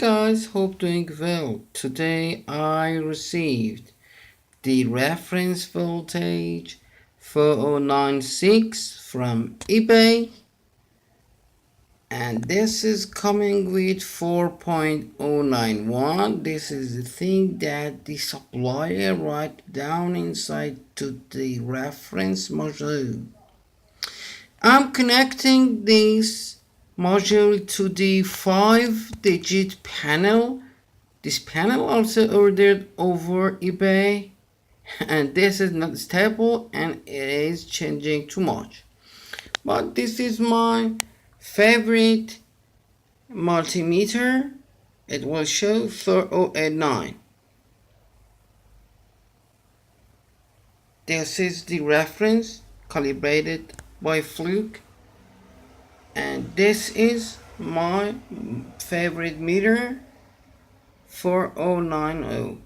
Guys, hope doing well. Today I received the reference voltage 4096 from eBay, and this is coming with 4.091. This is the thing that the supplier write down inside to the reference module. I'm connecting this module to the 5-digit panel. This panel also ordered over eBay, and this is not stable and it is changing too much. But this is my favorite multimeter. It will show 4089. This is the reference calibrated by Fluke, and this is my favorite meter 4090.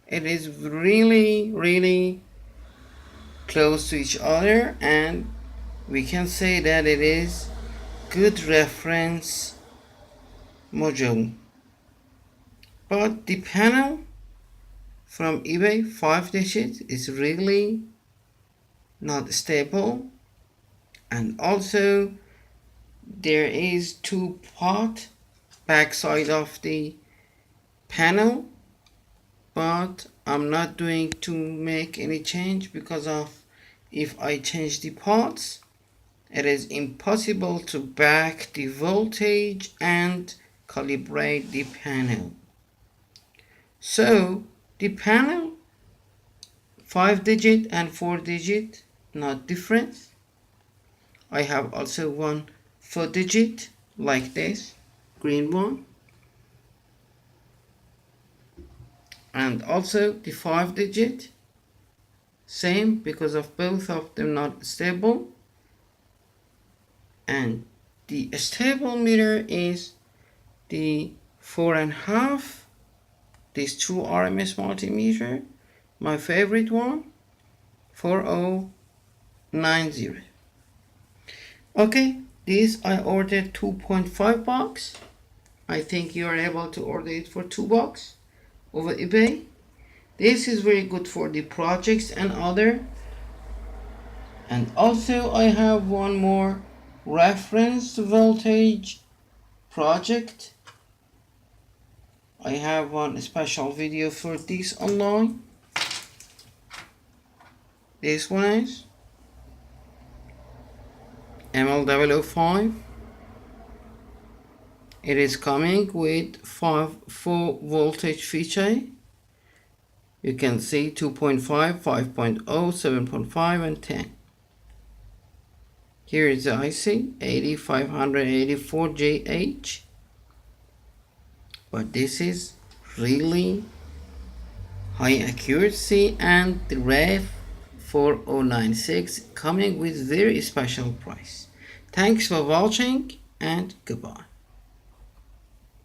It is really close to each other, and we can say that it is good reference module. But the panel from eBay 5-digit is really not stable, and also there is 2 pot backside of the panel, but I'm not doing to make any change because of if I change the pots it is impossible to back the voltage and calibrate the panel. So the panel 5-digit and 4-digit not different. I have also one 4-digit like this green one, and also the 5-digit same because of both of them not stable. And the stable meter is the 4.5, this True RMS multimeter, my favorite one, 4090. Okay, this I ordered 2.5 bucks. I think you are able to order it for $2 over eBay. This is very good for the projects and other. And also I have one more reference voltage project. I have one special video for this online. This one is ML005. It is coming with 4 voltage feature. You can see 2.5, 5.0, 7.5 and 10. Here is the IC 8584JH. But this is really high accuracy, and the ref 4096 coming with very special price. Thanks for watching and goodbye.